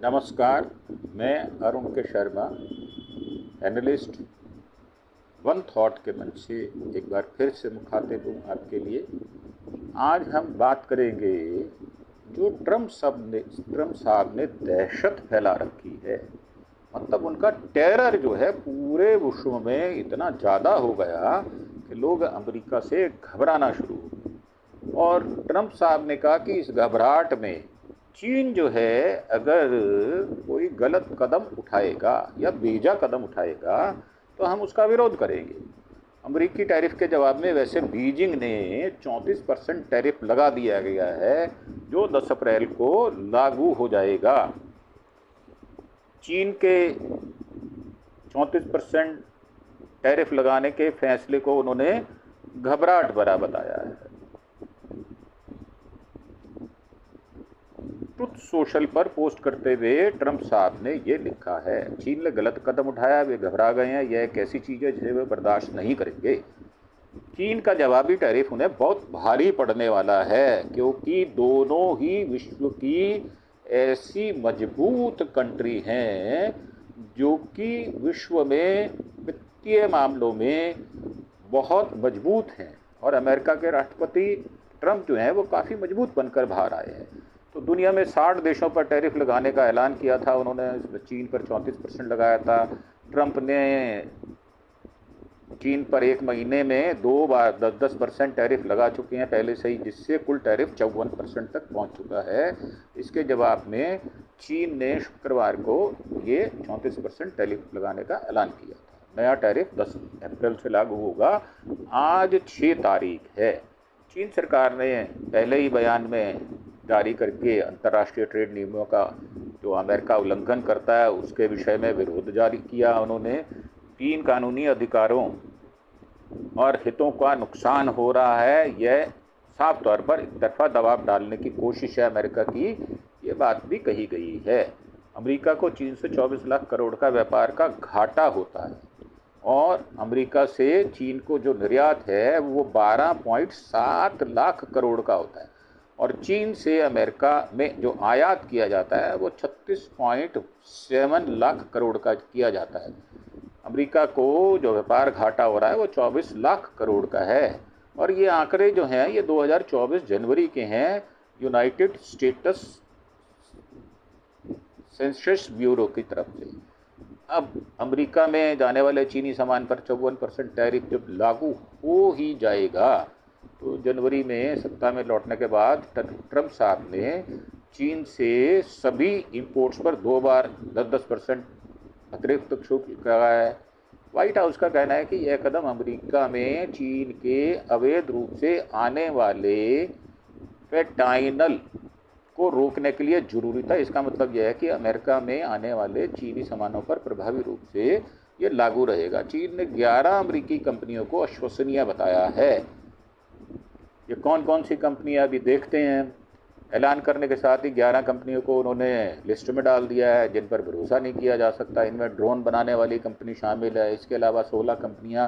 नमस्कार, मैं अरुण के शर्मा, एनालिस्ट वन थॉट के मंच से एक बार फिर से मुखातिब हूँ आपके लिए। आज हम बात करेंगे जो ट्रम्प साहब ने दहशत फैला रखी है। मतलब उनका टेरर जो है पूरे विश्व में इतना ज़्यादा हो गया कि लोग अमेरिका से घबराना शुरू हो गए। और ट्रम्प साहब ने कहा कि इस घबराहट में चीन जो है अगर कोई गलत कदम उठाएगा या बेजा कदम उठाएगा तो हम उसका विरोध करेंगे। अमेरिकी टैरिफ के जवाब में वैसे बीजिंग ने 34% टैरिफ लगा दिया गया है जो 10 अप्रैल को लागू हो जाएगा। चीन के 34% टैरिफ लगाने के फैसले को उन्होंने घबराहट भरा बताया है। ट्रुथ सोशल पर पोस्ट करते हुए ट्रम्प साहब ने ये लिखा है, चीन ने गलत कदम उठाया, वे घबरा गए हैं, यह एक ऐसी चीज़ है जिसे वे बर्दाश्त नहीं करेंगे। चीन का जवाबी टैरिफ उन्हें बहुत भारी पड़ने वाला है क्योंकि दोनों ही विश्व की ऐसी मजबूत कंट्री हैं जो कि विश्व में वित्तीय मामलों में बहुत मजबूत हैं। और अमेरिका के राष्ट्रपति ट्रम्प जो हैं वो काफ़ी मजबूत बनकर बाहर आए हैं। तो दुनिया में 60 देशों पर टैरिफ लगाने का ऐलान किया था उन्होंने। चीन पर 34% लगाया था। ट्रम्प ने चीन पर एक महीने में 2 बार 10% टैरिफ लगा चुके हैं पहले से ही, जिससे कुल टैरिफ 54% तक पहुंच चुका है। इसके जवाब में चीन ने शुक्रवार को ये 34% टैरिफ लगाने का ऐलान किया था। नया टैरिफ 10 अप्रैल से लागू होगा। आज 6 तारीख है। चीन सरकार ने पहले ही बयान में जारी करके अंतर्राष्ट्रीय ट्रेड नियमों का जो अमेरिका उल्लंघन करता है उसके विषय में विरोध जारी किया। उन्होंने 3 कानूनी अधिकारों और हितों का नुकसान हो रहा है, यह साफ तौर पर एक तरफा दबाव डालने की कोशिश है अमेरिका की, ये बात भी कही गई है। अमेरिका को चीन से 24 लाख करोड़ का व्यापार का घाटा होता है और अमेरिका से चीन को जो निर्यात है वो 12.7 लाख करोड़ का होता है और चीन से अमेरिका में जो आयात किया जाता है वो 36.7 लाख करोड़ का किया जाता है। अमेरिका को जो व्यापार घाटा हो रहा है वो 24 लाख करोड़ का है और ये आंकड़े जो हैं ये 2024 जनवरी के हैं यूनाइटेड स्टेट्स सेंसस ब्यूरो की तरफ से। अब अमेरिका में जाने वाले चीनी सामान पर 54% टैरिफ जब लागू हो ही जाएगा तो जनवरी में सत्ता में लौटने के बाद ट्रम्प साहब ने चीन से सभी इंपोर्ट्स पर 2 बार 10% अतिरिक्त शुल्क लगाया है। व्हाइट हाउस का कहना है कि यह कदम अमेरिका में चीन के अवैध रूप से आने वाले फेंटाइनल को रोकने के लिए जरूरी था। इसका मतलब यह है कि अमेरिका में आने वाले चीनी सामानों पर प्रभावी रूप से ये लागू रहेगा। चीन ने 11 अमेरिकी कंपनियों को अविश्वसनीय बताया है। ये कौन कौन सी कंपनियां अभी देखते हैं। ऐलान करने के साथ ही 11 कंपनियों को उन्होंने लिस्ट में डाल दिया है जिन पर भरोसा नहीं किया जा सकता। इनमें ड्रोन बनाने वाली कंपनी शामिल है। इसके अलावा 16 कंपनियां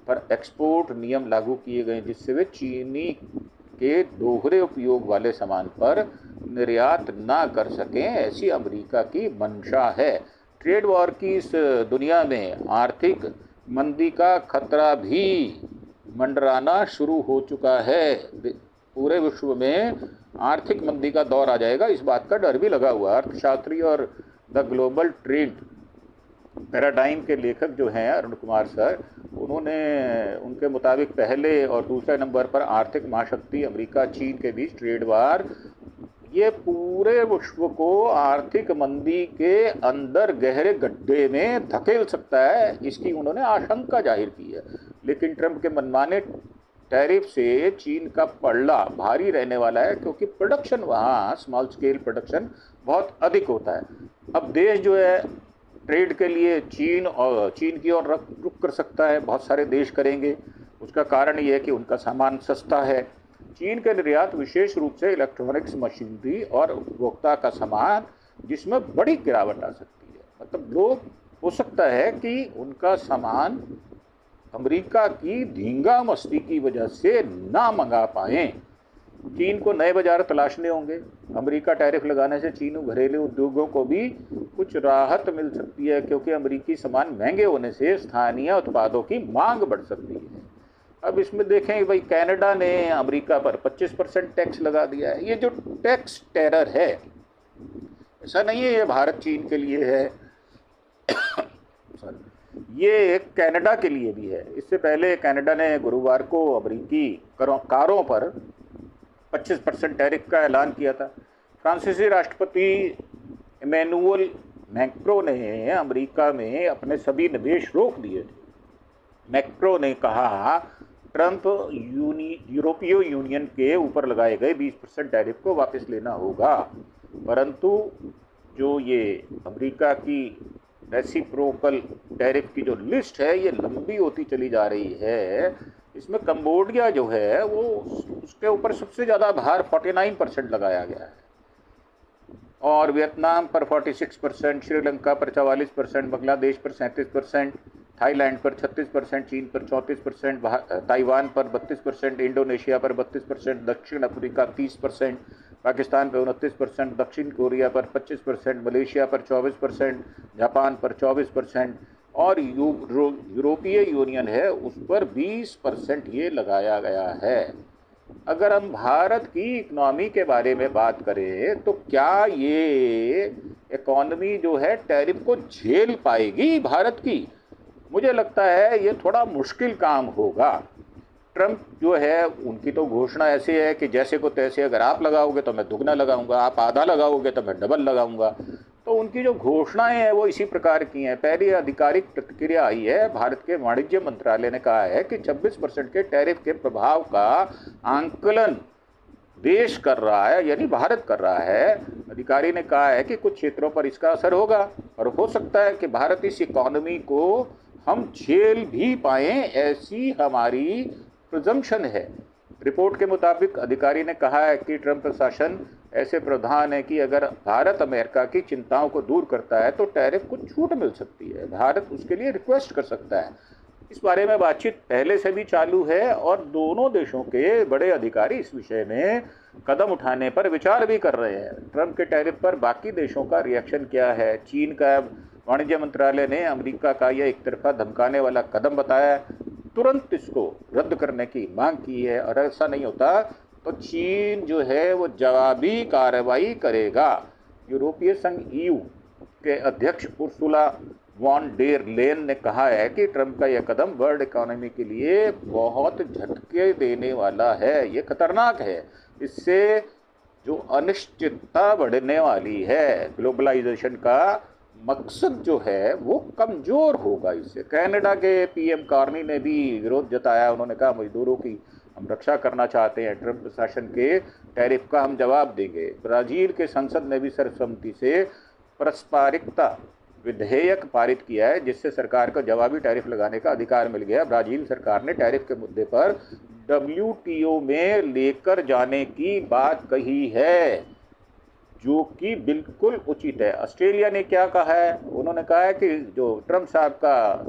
पर एक्सपोर्ट नियम लागू किए गए जिससे वे चीनी के दोहरे उपयोग वाले सामान पर निर्यात ना कर सकें, ऐसी अमेरिका की मंशा है। ट्रेड वॉर की इस दुनिया में आर्थिक मंदी का खतरा भी मंडराना शुरू हो चुका है। पूरे विश्व में आर्थिक मंदी का दौर आ जाएगा, इस बात का डर भी लगा हुआ है। अर्थशास्त्री और द ग्लोबल ट्रेड पैराडाइम के लेखक जो हैं अरुण कुमार सर, उन्होंने उनके मुताबिक पहले और दूसरे नंबर पर आर्थिक महाशक्ति अमेरिका चीन के बीच ट्रेड वार ये पूरे विश्व को आर्थिक मंदी के अंदर गहरे गड्ढे में धकेल सकता है, इसकी उन्होंने आशंका जाहिर की है। लेकिन ट्रम्प के मनमाने टैरिफ से चीन का पलड़ा भारी रहने वाला है क्योंकि प्रोडक्शन वहाँ स्मॉल स्केल प्रोडक्शन बहुत अधिक होता है। अब देश जो है ट्रेड के लिए चीन की ओर रुख कर सकता है, बहुत सारे देश करेंगे। उसका कारण ये है कि उनका सामान सस्ता है। चीन के निर्यात विशेष रूप से इलेक्ट्रॉनिक्स मशीनरी और उपभोक्ता का सामान जिसमें बड़ी गिरावट आ सकती है। मतलब लोग हो सकता है कि उनका सामान अमेरिका की धींगा मस्ती की वजह से ना मंगा पाएं। चीन को नए बाजार तलाशने होंगे। अमेरिका टैरिफ लगाने से चीनी घरेलू उद्योगों को भी कुछ राहत मिल सकती है, क्योंकि अमेरिकी सामान महंगे होने से स्थानीय उत्पादों की मांग बढ़ सकती है। अब इसमें देखें भाई, कनाडा ने अमेरिका पर 25% टैक्स लगा दिया है। ये जो टैक्स टेरर है, ऐसा नहीं है ये भारत चीन के लिए है, ये कनाडा के लिए भी है। इससे पहले कनाडा ने गुरुवार को अमेरिकी कारों पर 25% टैरिफ का ऐलान किया था। फ्रांसीसी राष्ट्रपति इमैनुअल मैक्रों ने अमेरिका में अपने सभी निवेश रोक दिए थे। मैक्रों ने कहा ट्रंप यूरोपीय यूनियन के ऊपर लगाए गए 20% टैरिफ को वापस लेना होगा, परंतु जो ये अमेरिका की रेसिप्रोकल टैरिफ की जो लिस्ट है ये लंबी होती चली जा रही है। इसमें कंबोडिया जो है वो उसके ऊपर सबसे ज़्यादा भार 49% लगाया गया है, और वियतनाम पर 46%, श्रीलंका पर 44%, बांग्लादेश पर 37%, थाईलैंड पर 36%, चीन पर 34%, ताइवान पर 32%, इंडोनेशिया पर 32%, दक्षिण अफ्रीका 30%, पाकिस्तान पर 29%, दक्षिण कोरिया पर 25%, मलेशिया पर 24%, जापान पर 24%, और यूरोपीय यूनियन है उस पर 20% ये लगाया गया है। अगर हम भारत की इकोनॉमी के बारे में बात करें तो क्या ये इकोनॉमी जो है टैरिफ को झेल पाएगी भारत की? मुझे लगता है ये थोड़ा मुश्किल काम होगा। ट्रंप जो है उनकी तो घोषणा ऐसी है कि जैसे को तैसे, अगर आप लगाओगे तो मैं दुगना लगाऊंगा, आप आधा लगाओगे तो मैं डबल लगाऊंगा। तो उनकी जो घोषणाएं हैं वो इसी प्रकार की हैं। पहली आधिकारिक प्रतिक्रिया आई है, भारत के वाणिज्य मंत्रालय ने कहा है कि 26% के टैरिफ के प्रभाव का आंकलन देश कर रहा है, यानी भारत कर रहा है। अधिकारी ने कहा है कि कुछ क्षेत्रों पर इसका असर होगा और हो सकता है कि भारत इस इकोनॉमी को हम झेल भी पाएं, ऐसी हमारी प्रिजम्पशन है। रिपोर्ट के मुताबिक अधिकारी ने कहा है कि ट्रंप प्रशासन ऐसे प्रावधान है कि अगर भारत अमेरिका की चिंताओं को दूर करता है तो टैरिफ को छूट मिल सकती है। भारत उसके लिए रिक्वेस्ट कर सकता है। इस बारे में बातचीत पहले से भी चालू है और दोनों देशों के बड़े अधिकारी इस विषय में कदम उठाने पर विचार भी कर रहे हैं। ट्रंप के टैरिफ पर बाकी देशों का रिएक्शन क्या है? चीन का वाणिज्य मंत्रालय ने अमेरिका का यह एक तरफा धमकाने वाला कदम बताया, तुरंत इसको रद्द करने की मांग की है, और ऐसा नहीं होता तो चीन जो है वो जवाबी कार्रवाई करेगा। यूरोपीय संघ EU के अध्यक्ष उर्सुला वॉन डेर लेन ने कहा है कि ट्रंप का यह कदम वर्ल्ड इकोनॉमी के लिए बहुत झटके देने वाला है, ये खतरनाक है। इससे जो अनिश्चितता बढ़ने वाली है, ग्लोबलाइजेशन का मकसद जो है वो कमज़ोर होगा इससे। कनाडा के PM कार्नी ने भी विरोध जताया। उन्होंने कहा मजदूरों की हम रक्षा करना चाहते हैं, ट्रंप प्रशासन के टैरिफ का हम जवाब देंगे। ब्राज़ील के संसद ने भी सर्वसम्मति से पारस्परिकता विधेयक पारित किया है, जिससे सरकार को जवाबी टैरिफ लगाने का अधिकार मिल गया। ब्राज़ील सरकार ने टैरिफ के मुद्दे पर WTO में लेकर जाने की बात कही है, जो कि बिल्कुल उचित है। ऑस्ट्रेलिया ने क्या कहा है? उन्होंने कहा है कि जो ट्रंप साहब का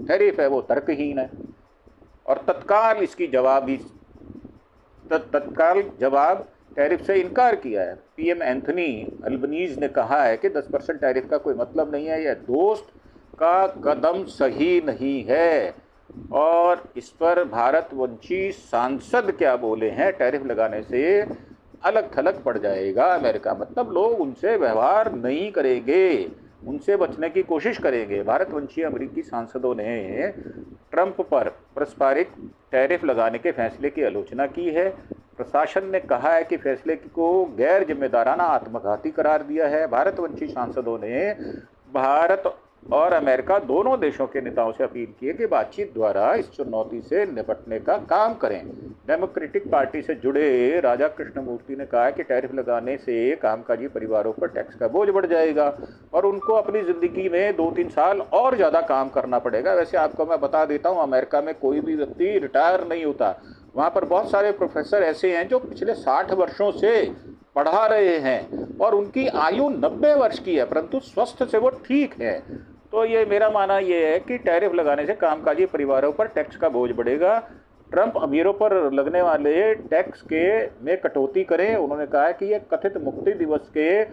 टैरिफ है वो तर्कहीन है, और तत्काल जवाब टैरिफ से इनकार किया है। PM एंथनी अल्बनीज ने कहा है कि 10% टैरिफ का कोई मतलब नहीं है, यह दोस्त का कदम सही नहीं है। और इस पर भारतवंशी सांसद क्या बोले हैं? टैरिफ लगाने से अलग थलग पड़ जाएगा अमेरिका, मतलब लोग उनसे व्यवहार नहीं करेंगे, उनसे बचने की कोशिश करेंगे। भारतवंशी अमेरिकी सांसदों ने ट्रंप पर पारस्परिक टैरिफ लगाने के फैसले की आलोचना की है। प्रशासन ने कहा है कि फैसले को गैर जिम्मेदाराना आत्मघाती करार दिया है। भारतवंशी सांसदों ने भारत और अमेरिका दोनों देशों के नेताओं से अपील की है कि बातचीत द्वारा इस चुनौती से निपटने का काम करें। डेमोक्रेटिक पार्टी से जुड़े राजा कृष्णमूर्ति ने कहा है कि टैरिफ लगाने से कामकाजी परिवारों पर टैक्स का बोझ बढ़ जाएगा और उनको अपनी ज़िंदगी में 2-3 साल और ज़्यादा काम करना पड़ेगा। वैसे आपको मैं बता देता हूँ, अमेरिका में कोई भी व्यक्ति रिटायर नहीं होता। वहाँ पर बहुत सारे प्रोफेसर ऐसे हैं जो पिछले 60 वर्षों से पढ़ा रहे हैं और उनकी आयु 90 वर्ष की है, परंतु स्वस्थ से वो ठीक है। तो ये मेरा मानना ये है कि टैरिफ लगाने से कामकाजी परिवारों पर टैक्स का बोझ बढ़ेगा। ट्रंप अमीरों पर लगने वाले टैक्स के में कटौती करें। उन्होंने कहा है कि ये कथित मुक्ति दिवस के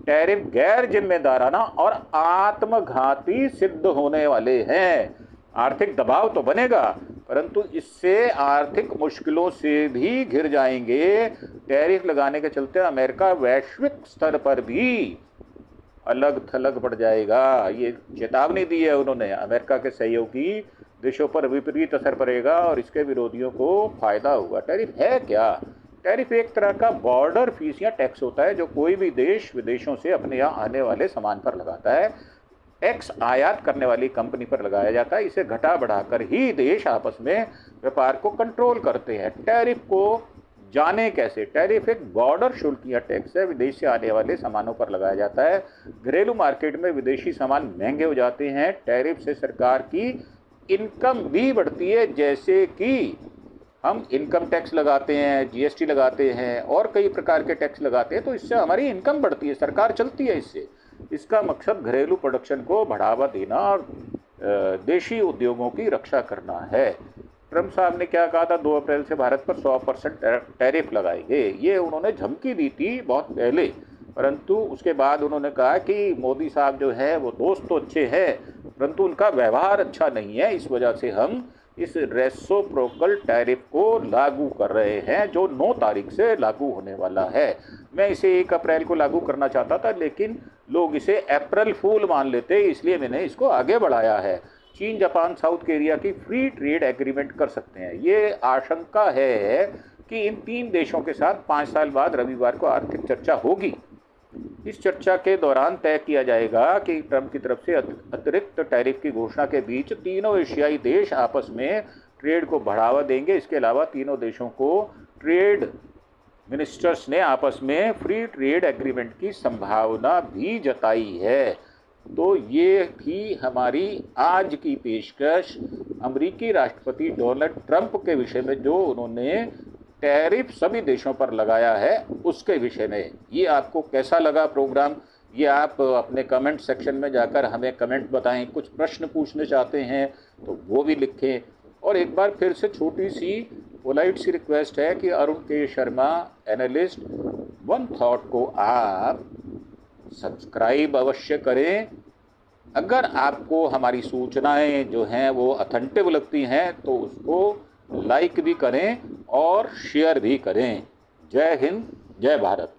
टैरिफ गैर जिम्मेदाराना और आत्मघाती सिद्ध होने वाले हैं। आर्थिक दबाव तो बनेगा, परंतु इससे आर्थिक मुश्किलों से भी घिर जाएंगे। टैरिफ लगाने के चलते अमेरिका वैश्विक स्तर पर भी अलग थलग पड़ जाएगा। ये चेतावनी दी है उन्होंने। अमेरिका के सहयोगी देशों पर विपरीत असर पड़ेगा और इसके विरोधियों को फायदा होगा। टैरिफ है क्या? टैरिफ एक तरह का बॉर्डर फीस या टैक्स होता है जो कोई भी देश विदेशों से अपने यहाँ आने वाले सामान पर लगाता है। टैक्स आयात करने वाली कंपनी पर लगाया जाता है। इसे घटा बढ़ाकर ही देश आपस में व्यापार को कंट्रोल करते हैं। टैरिफ को जाने कैसे? टैरिफ एक बॉर्डर शुल्क या टैक्स है, विदेश से आने वाले सामानों पर लगाया जाता है। घरेलू मार्केट में विदेशी सामान महंगे हो जाते हैं। टैरिफ से सरकार की इनकम भी बढ़ती है, जैसे कि हम इनकम टैक्स लगाते हैं, जीएसटी लगाते हैं और कई प्रकार के टैक्स लगाते हैं, तो इससे हमारी इनकम बढ़ती है, सरकार चलती है इससे। इसका मकसद घरेलू प्रोडक्शन को बढ़ावा देना और देशी उद्योगों की रक्षा करना है। ट्रंप साहब ने क्या कहा था? 2 अप्रैल से भारत पर 100% टैरिफ लगाएंगे। ये उन्होंने धमकी दी थी बहुत पहले, परंतु उसके बाद उन्होंने कहा कि मोदी साहब जो है वो दोस्त तो अच्छे हैं, परंतु उनका व्यवहार अच्छा नहीं है। इस वजह से हम इस रेसिप्रोकल टैरिफ को लागू कर रहे हैं, जो 9 तारीख से लागू होने वाला है। मैं इसे 1 अप्रैल को लागू करना चाहता था, लेकिन लोग इसे अप्रैल फूल मान लेते, इसलिए मैंने इसको आगे बढ़ाया है। चीन, जापान, साउथ कोरिया की फ्री ट्रेड एग्रीमेंट कर सकते हैं। ये आशंका है कि इन 3 देशों के साथ 5 साल बाद रविवार को आर्थिक चर्चा होगी। इस चर्चा के दौरान तय किया जाएगा कि ट्रंप की तरफ से अतिरिक्त टैरिफ की घोषणा के बीच तीनों एशियाई देश आपस में ट्रेड को बढ़ावा देंगे। इसके अलावा तीनों देशों को ट्रेड मिनिस्टर्स ने आपस में फ्री ट्रेड एग्रीमेंट की संभावना भी जताई है। तो ये थी हमारी आज की पेशकश अमेरिकी राष्ट्रपति डोनाल्ड ट्रंप के विषय में, जो उन्होंने टैरिफ सभी देशों पर लगाया है उसके विषय में। ये आपको कैसा लगा प्रोग्राम? ये आप अपने कमेंट सेक्शन में जाकर हमें कमेंट बताएं। कुछ प्रश्न पूछने चाहते हैं तो वो भी लिखें। और एक बार फिर से छोटी सी पोलाइट सी रिक्वेस्ट है कि अरुण के शर्मा एनालिस्ट वन थॉट को आप सब्सक्राइब अवश्य करें। अगर आपको हमारी सूचनाएं जो हैं वो अथेंटिव लगती हैं तो उसको लाइक भी करें और शेयर भी करें। जय हिंद, जय भारत।